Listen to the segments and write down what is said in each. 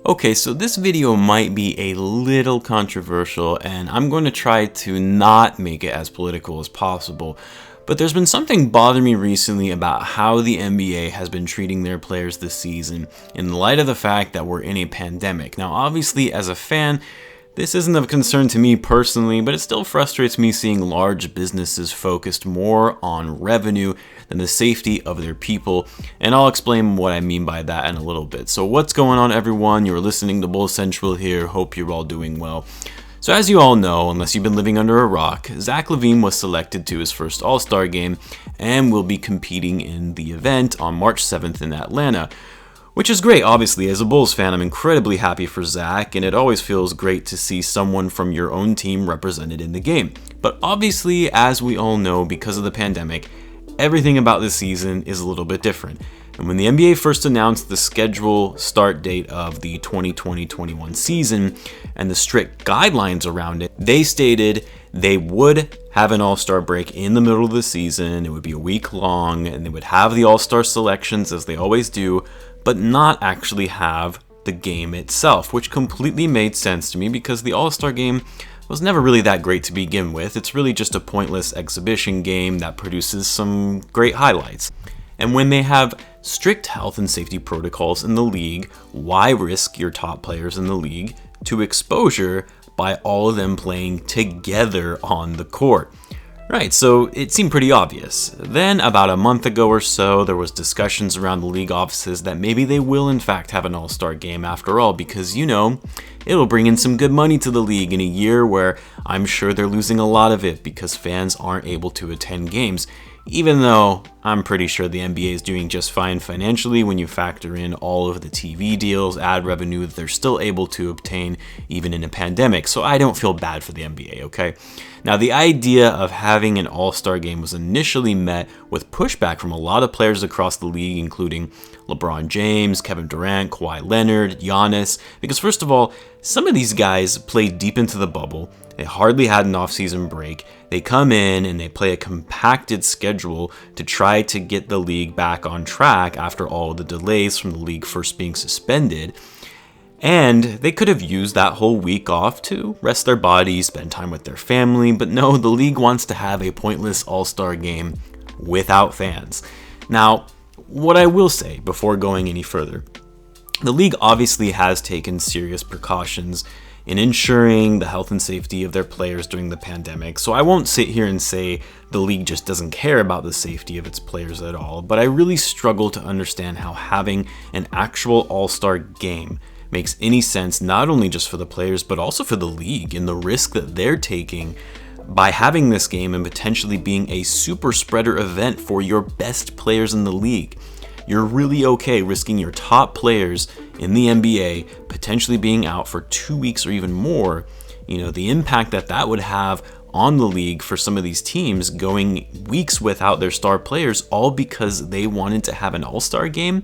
Okay, so this video might be a little controversial, and I'm going to try to not make it as political as possible. But there's been something bothering me recently about how the NBA has been treating their players this season in light of the fact that we're in a pandemic. Now, obviously, as a fan, this isn't of concern to me personally, but it still frustrates me seeing large businesses focused more on revenue than the safety of their people, and I'll explain what I mean by that in a little bit. So what's going on, everyone? You're listening to Bull Central here. Hope you're all doing well. So as you all know, unless you've been living under a rock, Zach Lavine was selected to his first AllStar Game and will be competing in the event on March 7th in Atlanta. Which is great, obviously. As a Bulls fan, I'm incredibly happy for Zach, and it always feels great to see someone from your own team represented in the game. But obviously, as we all know, because of the pandemic, everything about this season is a little bit different. And when the NBA first announced the schedule start date of the 2020-21 season and the strict guidelines around it, they stated they would have an All-Star break in the middle of the season. It would be a week long, and they would have the All-Star selections as they always do, but not actually have the game itself, which completely made sense to me because the All-Star Game was never really that great to begin with. It's really just a pointless exhibition game that produces some great highlights. And when they have strict health and safety protocols in the league, why risk your top players in the league to exposure by all of them playing together on the court? Right, so it seemed pretty obvious. Then, about a month ago or so, there was discussions around the league offices that maybe they will in fact have an All-Star Game after all, because, you know, it'll bring in some good money to the league in a year where I'm sure they're losing a lot of it because fans aren't able to attend games. Even though I'm pretty sure the NBA is doing just fine financially when you factor in all of the TV deals, ad revenue that they're still able to obtain even in a pandemic. So I don't feel bad for the NBA, okay? Now, the idea of having an All-Star Game was initially met with pushback from a lot of players across the league, including LeBron James, Kevin Durant, Kawhi Leonard, Giannis, because first of all, some of these guys played deep into the bubble. They hardly had an off-season break. They come in and they play a compacted schedule to try to get the league back on track after all the delays from the league first being suspended. And they could have used that whole week off to rest their bodies, spend time with their family, but no, the league wants to have a pointless All-Star Game without fans. Now, what I will say before going any further, the league obviously has taken serious precautions in ensuring the health and safety of their players during the pandemic. So I won't sit here and say the league just doesn't care about the safety of its players at all, but I really struggle to understand how having an actual All-Star Game makes any sense, not only just for the players, but also for the league and the risk that they're taking by having this game and potentially being a super spreader event for your best players in the league. You're really okay risking your top players in the NBA potentially being out for 2 weeks or even more. You know, the impact that would have on the league for some of these teams going weeks without their star players, all because they wanted to have an All-Star Game.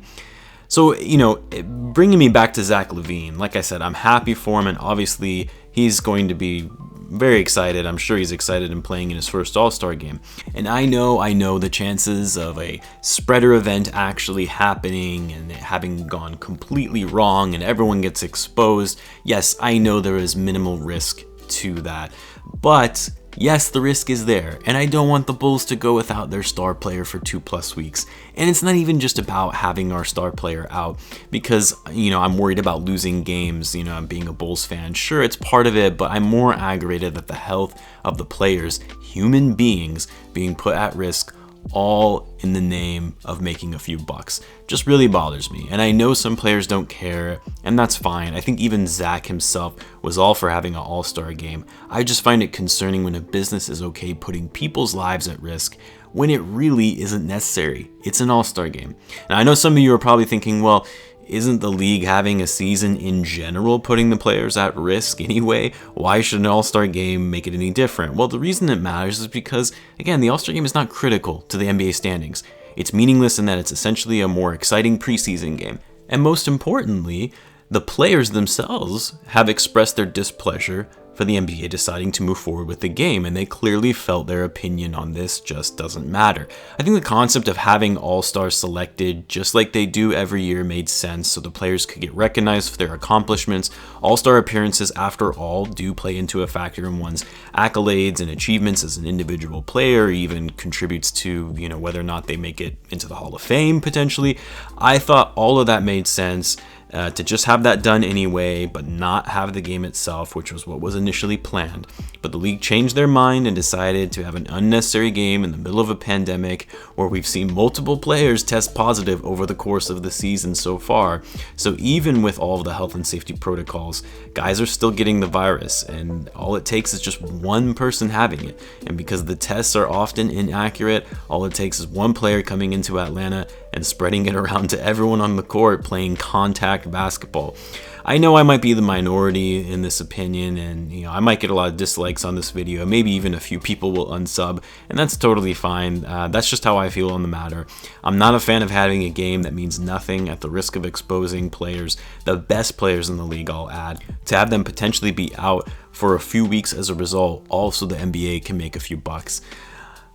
So, you know, bringing me back to Zach Lavine, like I said, I'm happy for him, and obviously he's going to be very excited. I'm sure he's excited in playing in his first All-Star Game. And I know the chances of a spreader event actually happening and it having gone completely wrong and everyone gets exposed. Yes, I know there is minimal risk to that. But yes, the risk is there, and I don't want the Bulls to go without their star player for 2+ weeks. And it's not even just about having our star player out because, you know, I'm worried about losing games, you know, I'm being a Bulls fan. Sure, it's part of it, but I'm more aggravated that the health of the players, human beings, being put at risk all in the name of making a few bucks. Just really bothers me. And I know some players don't care, and that's fine. I think even Zach himself was all for having an All-Star Game. I just find it concerning when a business is okay putting people's lives at risk when it really isn't necessary. It's an All-Star Game. And I know some of you are probably thinking, well, isn't the league having a season in general putting the players at risk anyway? Why should an All-Star Game make it any different? Well, the reason it matters is because, again, the All-Star Game is not critical to the NBA standings. It's meaningless in that it's essentially a more exciting preseason game. And most importantly, the players themselves have expressed their displeasure for the NBA deciding to move forward with the game, and they clearly felt their opinion on this just doesn't matter. I think the concept of having all-stars selected just like they do every year made sense, so the players could get recognized for their accomplishments. All-star appearances, after all, do play into a factor in one's accolades and achievements as an individual player, even contributes to, whether or not they make it into the Hall of Fame potentially. I thought all of that made sense. To just have that done anyway, but not have the game itself, which was what was initially planned. But the league changed their mind and decided to have an unnecessary game in the middle of a pandemic where we've seen multiple players test positive over the course of the season so far. So even with all of the health and safety protocols, guys are still getting the virus, and all it takes is just one person having it. And because the tests are often inaccurate, all it takes is one player coming into Atlanta and spreading it around to everyone on the court playing contact basketball. I know I might be the minority in this opinion, and I might get a lot of dislikes on this video. Maybe even a few people will unsub, and that's totally fine. That's just how I feel on the matter. I'm not a fan of having a game that means nothing at the risk of exposing players, the best players in the league, I'll add, to have them potentially be out for a few weeks as a result, also the NBA can make a few bucks.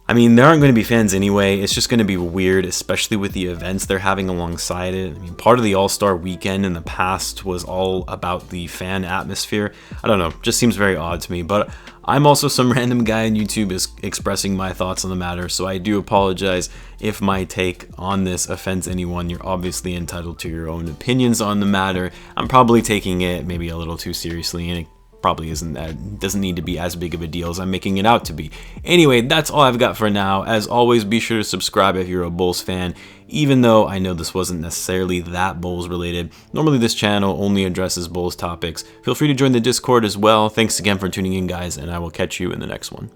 I mean, there aren't going to be fans anyway. It's just going to be weird, especially with the events they're having alongside it. I mean, part of the All-Star weekend in the past was all about the fan atmosphere. I don't know, just seems very odd to me, but I'm also some random guy on YouTube is expressing my thoughts on the matter, so I do apologize if my take on this offends anyone. You're obviously entitled to your own opinions on the matter. I'm probably taking it maybe a little too seriously, and it probably doesn't need to be as big of a deal as I'm making it out to be. Anyway, that's all I've got for now. As always, be sure to subscribe if you're a Bulls fan, even though I know this wasn't necessarily that Bulls related. Normally this channel only addresses Bulls topics. Feel free to join the Discord as well. Thanks again for tuning in, guys, and I will catch you in the next one.